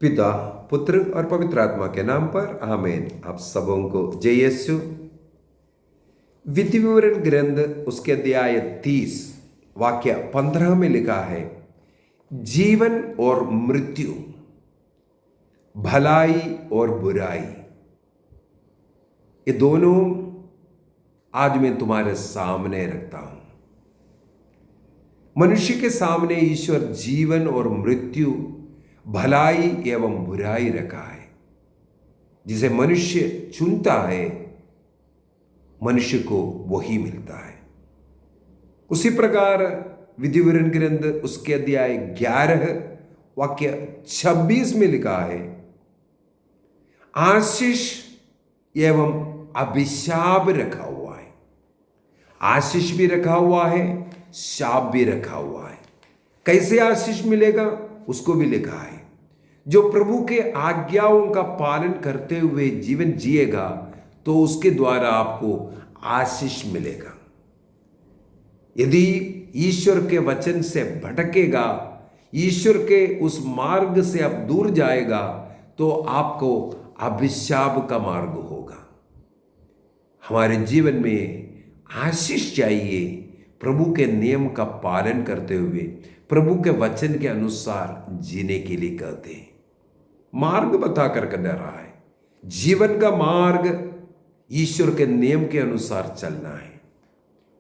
पिता, पुत्र और पवित्र आत्मा के नाम पर आमीन। आप सबों को जय यीशु। विधि विवरण ग्रंथ उसके अध्याय 30 वाक्य 15 में लिखा है, जीवन और मृत्यु, भलाई और बुराई, ये दोनों आज मैं तुम्हारे सामने रखता हूं। मनुष्य के सामने ईश्वर जीवन और मृत्यु, भलाई एवं बुराई रखा है। जिसे मनुष्य चुनता है, मनुष्य को वही मिलता है। उसी प्रकार विधि विवरण ग्रंथ उसके अध्याय 11 वाक्य 26 में लिखा है, आशीष एवं अभिशाप रखा हुआ है। आशीष भी रखा हुआ है, शाप भी रखा हुआ है। कैसे आशीष मिलेगा उसको भी लिखा है। जो प्रभु के आज्ञाओं का पालन करते हुए जीवन जिएगा तो उसके द्वारा आपको आशीष मिलेगा। यदि ईश्वर के वचन से भटकेगा, ईश्वर के उस मार्ग से आप दूर जाएगा, तो आपको अभिशाप का मार्ग होगा। हमारे जीवन में आशीष चाहिए, प्रभु के नियम का पालन करते हुए प्रभु के वचन के अनुसार जीने के लिए कहते हैं। मार्ग बता कर रहा है। जीवन का मार्ग ईश्वर के नियम के अनुसार चलना है।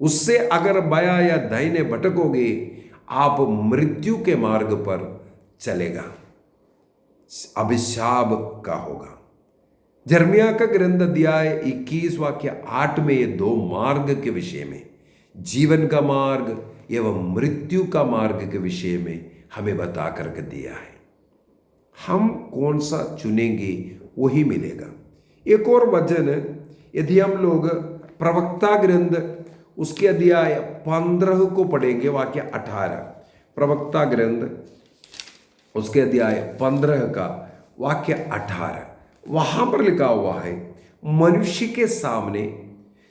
उससे अगर बाया या दाहिने भटकोगे, आप मृत्यु के मार्ग पर चलेगा, अभिशाप का होगा। यिर्मयाह का ग्रंथ अध्याय 21 वाक्य 8 में ये दो मार्ग के विषय में, जीवन का मार्ग एवं मृत्यु का मार्ग के विषय में हमें बता करके दिया है। हम कौन सा चुनेंगे वही मिलेगा। एक और वचन, यदि हम लोग प्रवक्ता ग्रंथ उसके अध्याय 15 को पढ़ेंगे वाक्य 18, प्रवक्ता ग्रंथ उसके अध्याय 15 का वाक्य 18, वहां पर लिखा हुआ है, मनुष्य के सामने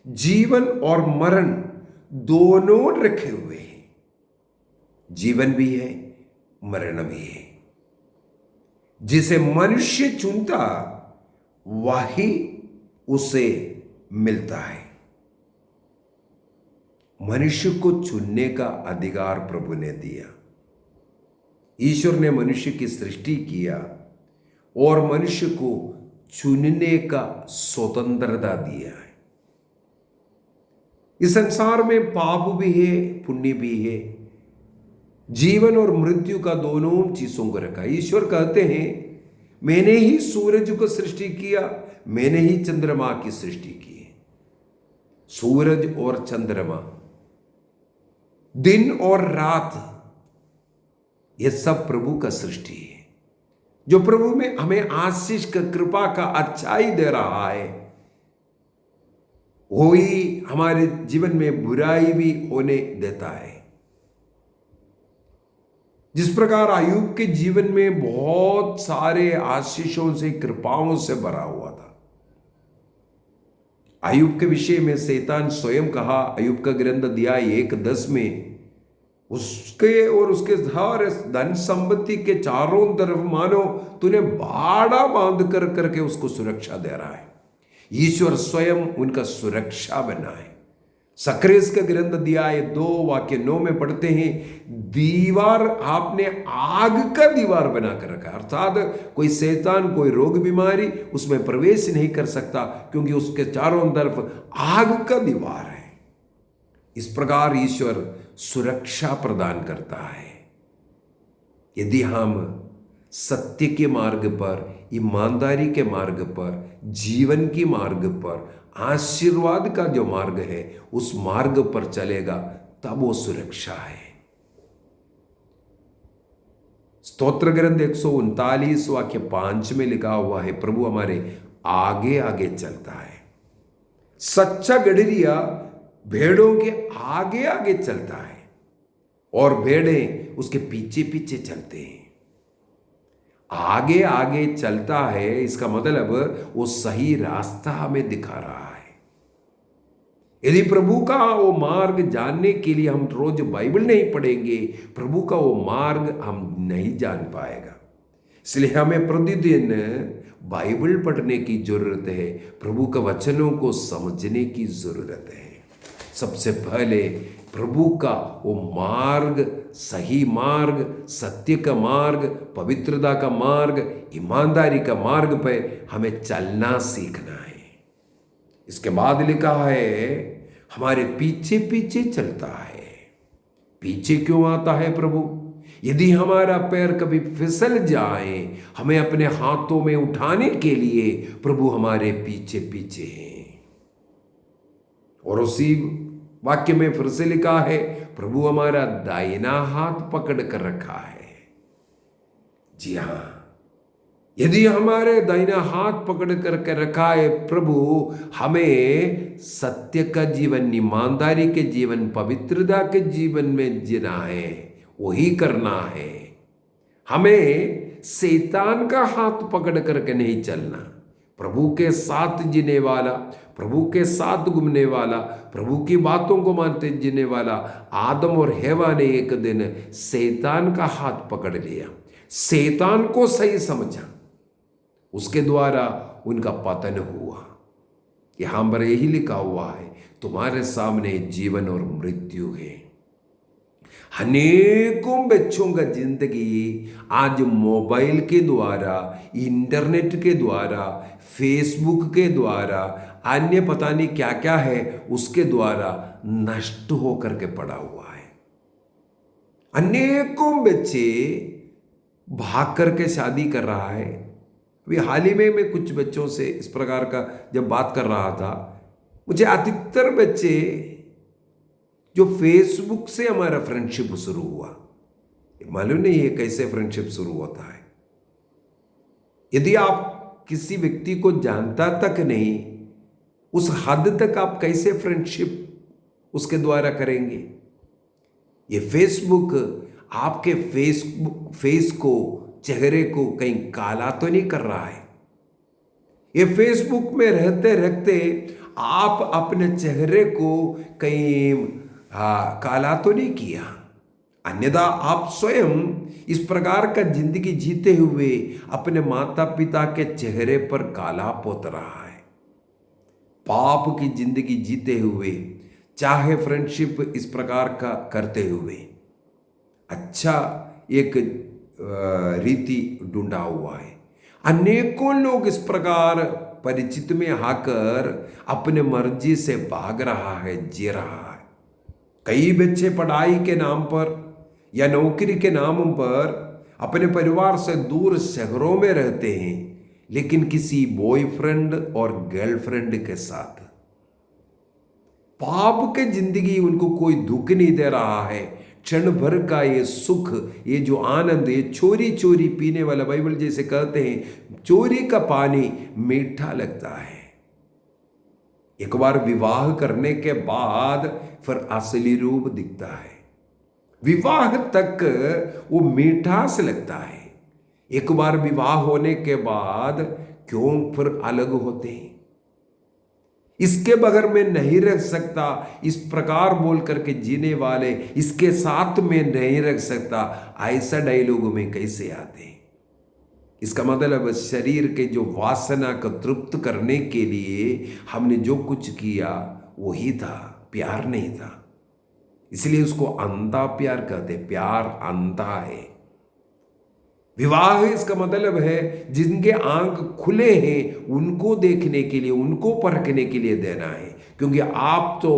जीवन और मरण दोनों रखे हुए हैं। जीवन भी है, मरण भी है। जिसे मनुष्य चुनता वही उसे मिलता है। मनुष्य को चुनने का अधिकार प्रभु ने दिया। ईश्वर ने मनुष्य की सृष्टि किया और मनुष्य को चुनने का स्वतंत्रता दिया है। इस संसार में पाप भी है, पुण्य भी है, जीवन और मृत्यु का दोनों चीजों को रखा। ईश्वर कहते हैं, मैंने ही सूरज को सृष्टि किया, मैंने ही चंद्रमा की सृष्टि की है। सूरज और चंद्रमा, दिन और रात, यह सब प्रभु का सृष्टि है। जो प्रभु में हमें आशीष का, कृपा का, अच्छाई दे रहा है, वही हमारे जीवन में बुराई भी होने देता है। जिस प्रकार अय्यूब के जीवन में बहुत सारे आशीषों से, कृपाओं से भरा हुआ था। अय्यूब के विषय में शैतान स्वयं कहा, अय्यूब का ग्रंथ अध्याय 1:10 में, उसके और उसके सारे धन संपत्ति के चारों तरफ मानो तूने बाड़ा बांध कर करके उसको सुरक्षा दे रहा है। ईश्वर स्वयं उनका सुरक्षा बना है। सक्रेस का ग्रंथ अध्याय 2 वाक्य 9 में पढ़ते हैं, दीवार आपने आग का दीवार बनाकर रखा, अर्थात कोई शैतान, कोई रोग बीमारी उसमें प्रवेश नहीं कर सकता, क्योंकि उसके चारों तरफ आग का दीवार है। इस प्रकार ईश्वर सुरक्षा प्रदान करता है। यदि हम सत्य के मार्ग पर, ईमानदारी के मार्ग पर, जीवन की मार्ग पर, आशीर्वाद का जो मार्ग है उस मार्ग पर चलेगा, तब वो सुरक्षा है। स्तोत्र ग्रंथ 139 वाक्य 5 में लिखा हुआ है, प्रभु हमारे आगे आगे चलता है। सच्चा गडरिया भेड़ों के आगे आगे चलता है और भेड़ें उसके पीछे पीछे चलते हैं। आगे आगे चलता है, इसका मतलब वो सही रास्ता हमें दिखा रहा है। यदि प्रभु का वो मार्ग जानने के लिए हम रोज बाइबल नहीं पढ़ेंगे, प्रभु का वो मार्ग हम नहीं जान पाएगा। इसलिए हमें प्रतिदिन बाइबल पढ़ने की जरूरत है, प्रभु के वचनों को समझने की जरूरत है। सबसे पहले प्रभु का वो मार्ग, सही मार्ग, सत्य का मार्ग, पवित्रता का मार्ग, ईमानदारी का मार्ग पे हमें चलना सीखना है। इसके बाद लिखा है हमारे पीछे पीछे चलता है। पीछे क्यों आता है प्रभु? यदि हमारा पैर कभी फिसल जाए, हमें अपने हाथों में उठाने के लिए प्रभु हमारे पीछे पीछे हैं। और उसी वाक्य में फिर से लिखा है प्रभु हमारा दाहिना हाथ पकड़ कर रखा है। जी हाँ, यदि हमारे दाहिना हाथ पकड़ करके रखा है प्रभु, हमें सत्य का जीवन, ईमानदारी के जीवन, पवित्रता के जीवन में जीना है, वही करना है। हमें शैतान का हाथ पकड़ करके नहीं चलना। प्रभु के साथ जीने वाला, प्रभु के साथ घूमने वाला, प्रभु की बातों को मानते जीने वाला आदम और हेवा ने एक दिन शैतान का हाथ पकड़ लिया, शैतान को सही समझा, उसके द्वारा उनका पतन हुआ। यहां पर यही लिखा हुआ है तुम्हारे सामने जीवन और मृत्यु है। अनेकों बच्चों का जिंदगी आज मोबाइल के द्वारा, इंटरनेट के द्वारा, फेसबुक के द्वारा, अन्य पता नहीं क्या क्या है उसके द्वारा नष्ट होकर के पड़ा हुआ है। अनेकों बच्चे भाग करके शादी कर रहा है। अभी हाल ही में मैं कुछ बच्चों से इस प्रकार का जब बात कर रहा था, मुझे अधिकतर बच्चे जो फेसबुक से हमारा फ्रेंडशिप शुरू हुआ, मालूम नहीं है कैसे फ्रेंडशिप शुरू होता है। यदि आप किसी व्यक्ति को जानता तक नहीं, उस हद तक आप कैसे फ्रेंडशिप उसके द्वारा करेंगे? ये फेसबुक आपके फेस को, चेहरे को कहीं काला तो नहीं कर रहा है। ये फेसबुक में रहते रहते आप अपने चेहरे को कहीं काला तो नहीं किया। अन्यथा आप स्वयं इस प्रकार का जिंदगी जीते हुए अपने माता पिता के चेहरे पर काला पोत रहा है। पाप की जिंदगी जीते हुए, चाहे फ्रेंडशिप इस प्रकार का करते हुए अच्छा एक रीति ढूंढा हुआ है। अनेकों लोग इस प्रकार परिचित में आकर अपने मर्जी से भाग रहा है, जी रहा है। कई बच्चे पढ़ाई के नाम पर या नौकरी के नाम पर अपने परिवार से दूर शहरों में रहते हैं, लेकिन किसी बॉयफ्रेंड और गर्लफ्रेंड के साथ। पाप के जिंदगी उनको कोई दुख नहीं दे रहा है। क्षण भर का ये सुख, ये जो आनंद, ये चोरी चोरी पीने वाला, बाइबल जैसे कहते हैं चोरी का पानी मीठा लगता है। एक बार विवाह करने के बाद फिर असली रूप दिखता है। विवाह तक वो मिठास लगता है, एक बार विवाह होने के बाद क्यों फिर अलग होते हैं? इसके बगैर मैं नहीं रह सकता, इस प्रकार बोल करके जीने वाले इसके साथ में नहीं रह सकता, ऐसा डायलॉग में कैसे आते हैं? इसका मतलब शरीर के जो वासना को तृप्त करने के लिए हमने जो कुछ किया वही था, प्यार नहीं था। इसलिए उसको अंधा प्यार कहते, प्यार अंधा है। विवाह इसका मतलब है जिनके आंख खुले हैं उनको देखने के लिए, उनको परखने के लिए देना है। क्योंकि आप तो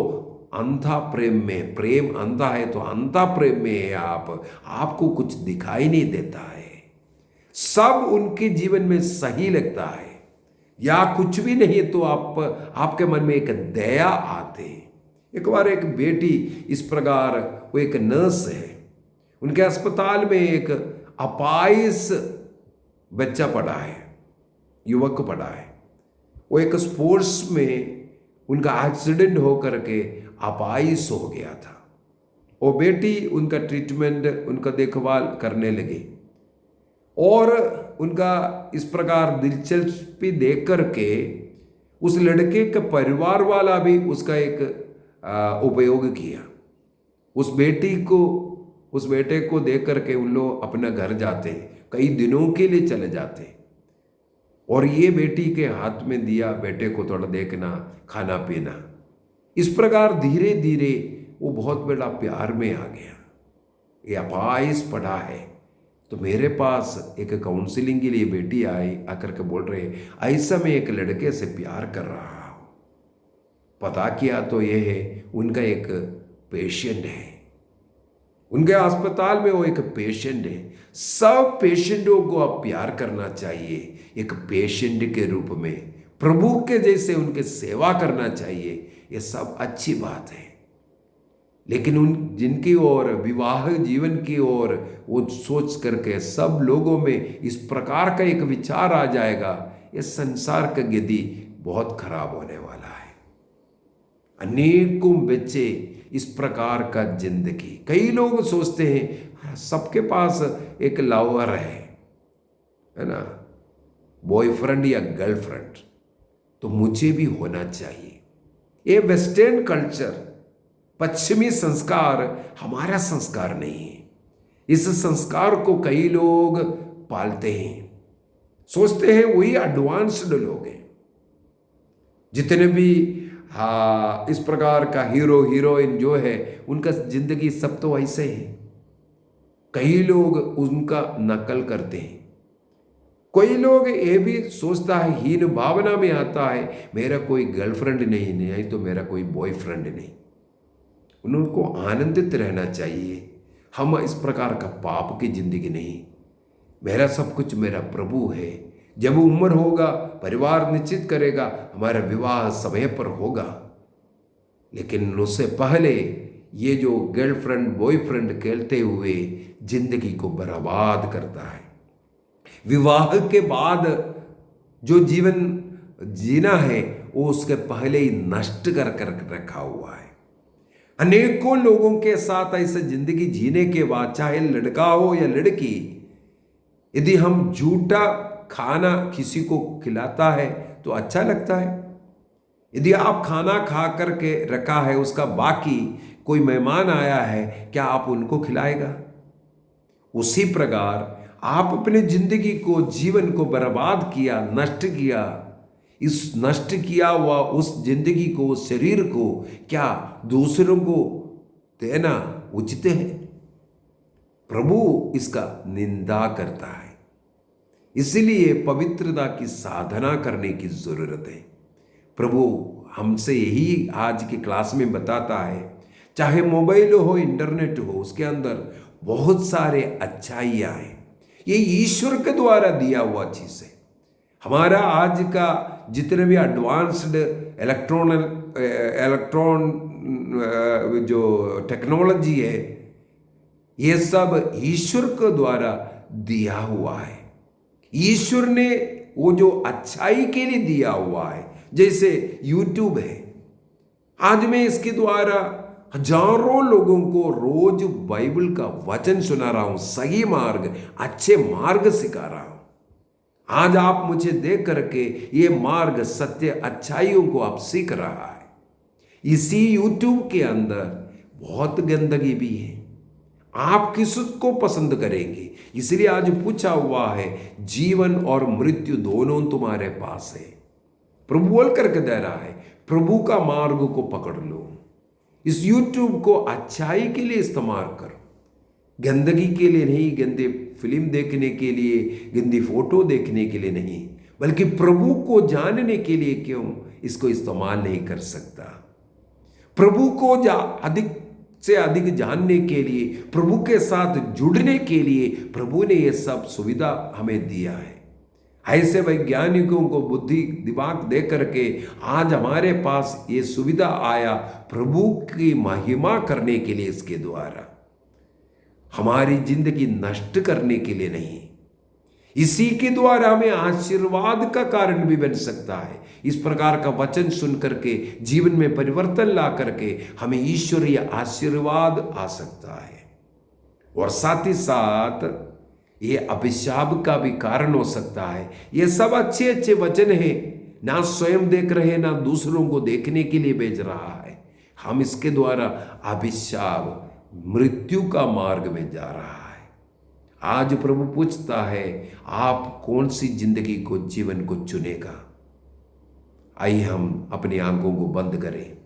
अंधा प्रेम में, प्रेम अंधा है तो अंधा प्रेम में है आपको कुछ दिखाई नहीं देता है। सब उनके जीवन में सही लगता है, या कुछ भी नहीं तो आपके मन में एक दया आते। एक बार एक बेटी इस प्रकार, वो एक नर्स है, उनके अस्पताल में एक अपाइस बच्चा पड़ा है, युवक पड़ा है। वो एक स्पोर्ट्स में उनका एक्सीडेंट होकर के अपाइस हो गया था। वो बेटी उनका ट्रीटमेंट, उनका देखभाल करने लगी और उनका इस प्रकार दिलचस्पी देख करके उस लड़के का परिवार वाला भी उसका एक उपयोग किया। उस बेटी को उस बेटे को देख करके उन लोग अपना घर जाते, कई दिनों के लिए चले जाते, और ये बेटी के हाथ में दिया, बेटे को थोड़ा देखना, खाना पीना। इस प्रकार धीरे धीरे वो बहुत बड़ा प्यार में आ गया। ये अपाइस पढ़ा है, तो मेरे पास एक काउंसलिंग के लिए बेटी आई, आकर के बोल रहे ऐसा मैं एक लड़के से प्यार कर रहा हूँ। पता किया तो ये है उनका एक पेशेंट है, उनके अस्पताल में वो एक पेशेंट है। सब पेशेंटों को अब प्यार करना चाहिए, एक पेशेंट के रूप में प्रभु के जैसे उनके सेवा करना चाहिए। ये सब अच्छी बात है, लेकिन उन जिनकी ओर विवाह जीवन की ओर वो सोच करके सब लोगों में इस प्रकार का एक विचार आ जाएगा, ये संसार का गति बहुत खराब होने वाला है। अनेकों बच्चे इस प्रकार का जिंदगी, कई लोग सोचते हैं सबके पास एक लवर है ना, बॉयफ्रेंड या गर्लफ्रेंड, तो मुझे भी होना चाहिए। ये वेस्टर्न कल्चर, पश्चिमी संस्कार हमारा संस्कार नहीं है। इस संस्कार को कई लोग पालते हैं, सोचते हैं वही एडवांस्ड लोग हैं। जितने भी इस प्रकार का हीरो हीरोइन जो है, उनका जिंदगी सब तो ऐसे है। कई लोग उनका नकल करते हैं। कोई लोग ये भी सोचता है, हीन भावना में आता है, मेरा कोई गर्लफ्रेंड नहीं तो मेरा कोई बॉयफ्रेंड नहीं। उनको आनंदित रहना चाहिए। हम इस प्रकार का पाप की जिंदगी नहीं, मेरा सब कुछ मेरा प्रभु है। जब उम्र होगा, परिवार निश्चित करेगा, हमारा विवाह समय पर होगा, लेकिन उससे पहले ये जो गर्लफ्रेंड बॉयफ्रेंड खेलते हुए जिंदगी को बर्बाद करता है। विवाह के बाद जो जीवन जीना है वो उसके पहले ही नष्ट कर रखा हुआ है। अनेकों लोगों के साथ ऐसे जिंदगी जीने के बाद, चाहे लड़का हो या लड़की, यदि हम झूठा खाना किसी को खिलाता है तो अच्छा लगता है। यदि आप खाना खा करके रखा है, उसका बाकी कोई मेहमान आया है, क्या आप उनको खिलाएगा? उसी प्रकार आप अपने जिंदगी को, जीवन को बर्बाद किया, नष्ट किया। इस नष्ट किया हुआ उस जिंदगी को, उस शरीर को क्या दूसरों को देना उचित है? प्रभु इसका निंदा करता है। इसलिए पवित्रता की साधना करने की जरूरत है। प्रभु हमसे यही आज की क्लास में बताता है। चाहे मोबाइल हो, इंटरनेट हो, उसके अंदर बहुत सारे अच्छाइयाँ हैं। ये ईश्वर के द्वारा दिया हुआ चीज़ है। हमारा आज का जितने भी एडवांस्ड इलेक्ट्रॉन जो टेक्नोलॉजी है, ये सब ईश्वर के द्वारा दिया हुआ है। ईश्वर ने वो जो अच्छाई के लिए दिया हुआ है, जैसे यूट्यूब है। आज मैं इसके द्वारा हजारों लोगों को रोज बाइबल का वचन सुना रहा हूं, सही मार्ग, अच्छे मार्ग सिखा रहा हूं। आज आप मुझे देख करके ये मार्ग, सत्य, अच्छाइयों को आप सीख रहा है। इसी यूट्यूब के अंदर बहुत गंदगी भी है। आप किसको पसंद करेंगे? इसलिए आज पूछा हुआ है, जीवन और मृत्यु दोनों तुम्हारे पास है। प्रभु बोल करके दे रहा है, प्रभु का मार्ग को पकड़ लो। इस यूट्यूब को अच्छाई के लिए इस्तेमाल करो, गंदगी के लिए नहीं, गंदे फिल्म देखने के लिए, गंदी फोटो देखने के लिए नहीं, बल्कि प्रभु को जानने के लिए क्यों इसको इस्तेमाल नहीं कर सकता? प्रभु को अधिक से अधिक जानने के लिए, प्रभु के साथ जुड़ने के लिए प्रभु ने ये सब सुविधा हमें दिया है। ऐसे वैज्ञानिकों को बुद्धि दिमाग दे करके आज हमारे पास ये सुविधा आया, प्रभु की महिमा करने के लिए। इसके द्वारा हमारी जिंदगी नष्ट करने के लिए नहीं, इसी के द्वारा हमें आशीर्वाद का कारण भी बन सकता है। इस प्रकार का वचन सुन करके जीवन में परिवर्तन ला करके हमें ईश्वरीय आशीर्वाद आ सकता है, और साथ ही साथ ये अभिशाप का भी कारण हो सकता है। ये सब अच्छे अच्छे वचन हैं, ना स्वयं देख रहे, ना दूसरों को देखने के लिए भेज रहा है। हम इसके द्वारा अभिशाप, मृत्यु का मार्ग में जा रहा है। आज प्रभु पूछता है, आप कौन सी जिंदगी को, जीवन को चुनेगा? आइए हम अपनी आंखों को बंद करें।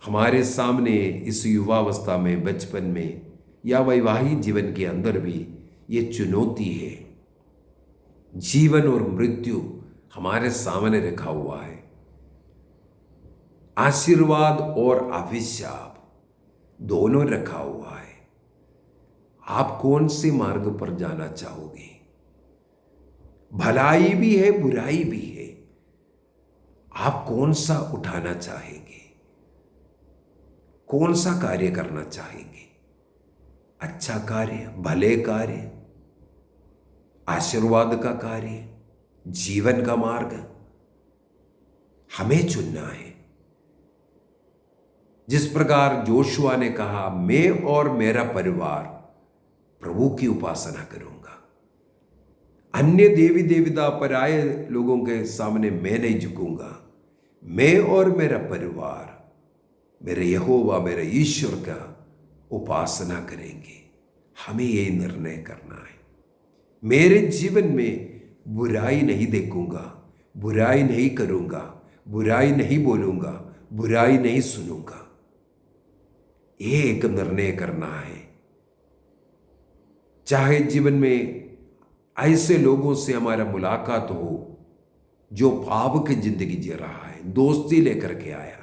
हमारे सामने इस युवावस्था में, बचपन में या वैवाहिक जीवन के अंदर भी ये चुनौती है। जीवन और मृत्यु हमारे सामने रखा हुआ है। आशीर्वाद और अभिशाप दोनों रखा हुआ है। आप कौन से मार्ग पर जाना चाहोगे? भलाई भी है, बुराई भी है। आप कौन सा उठाना चाहेंगे? कौन सा कार्य करना चाहेंगे? अच्छा कार्य, भले कार्य, आशीर्वाद का कार्य, जीवन का मार्ग हमें चुनना है। जिस प्रकार जोशुआ ने कहा, मैं और मेरा परिवार प्रभु की उपासना करूंगा, अन्य देवी देवता पराये लोगों के सामने मैं नहीं झुकूंगा, मैं और मेरा परिवार मेरे यहोवा, मेरे ईश्वर का उपासना करेंगे। हमें यही निर्णय करना है। मेरे जीवन में बुराई नहीं देखूंगा, बुराई नहीं करूंगा, बुराई नहीं बोलूंगा, बुराई नहीं सुनूंगा। ये एक निर्णय करना है। चाहे जीवन में ऐसे लोगों से हमारा मुलाकात हो जो पाप की जिंदगी जी रहा है, दोस्ती लेकर के आया।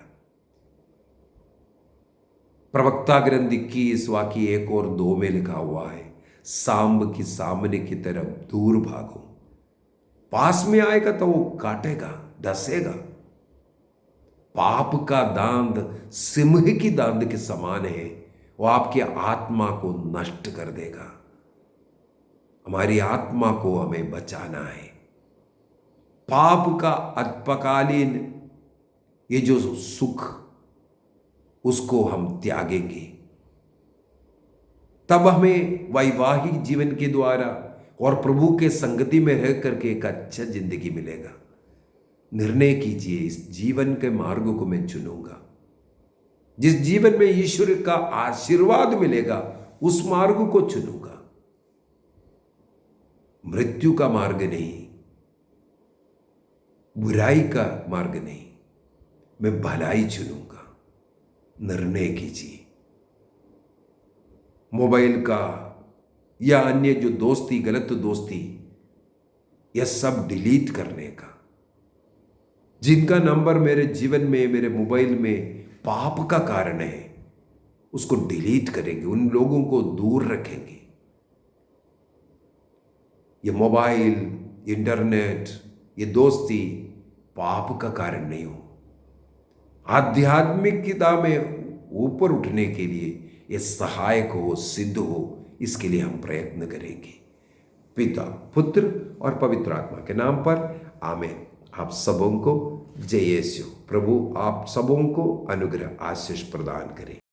प्रवक्ता ग्रंथ 21 वाक्य 1 और 2 में लिखा हुआ है, सांब की सामने की तरफ दूर भागो, पास में आएगा तो वो काटेगा, डसेगा। पाप का दांत सिंह की दांत के समान है, वो आपकी आत्मा को नष्ट कर देगा। हमारी आत्मा को हमें बचाना है। पाप का अल्पकालीन ये जो सुख, उसको हम त्यागेंगे, तब हमें वैवाहिक जीवन के द्वारा और प्रभु के संगति में रह करके एक अच्छा जिंदगी मिलेगा। निर्णय कीजिए, इस जीवन के मार्ग को मैं चुनूंगा। जिस जीवन में ईश्वर का आशीर्वाद मिलेगा, उस मार्ग को चुनूंगा। मृत्यु का मार्ग नहीं, बुराई का मार्ग नहीं, मैं भलाई चुनूंगा। निर्णय कीजिए। मोबाइल का या अन्य जो दोस्ती, गलत दोस्ती, यह सब डिलीट करने का। जिनका नंबर मेरे जीवन में, मेरे मोबाइल में पाप का कारण है, उसको डिलीट करेंगे, उन लोगों को दूर रखेंगे। ये मोबाइल, इंटरनेट, ये दोस्ती पाप का कारण नहीं हो। आध्यात्मिकता में ऊपर उठने के लिए ये सहायक हो, सिद्ध हो, इसके लिए हम प्रयत्न करेंगे। पिता, पुत्र और पवित्र आत्मा के नाम पर आमीन। आप सबों को जय यीशु। प्रभु आप सबों को अनुग्रह, आशीष प्रदान करें।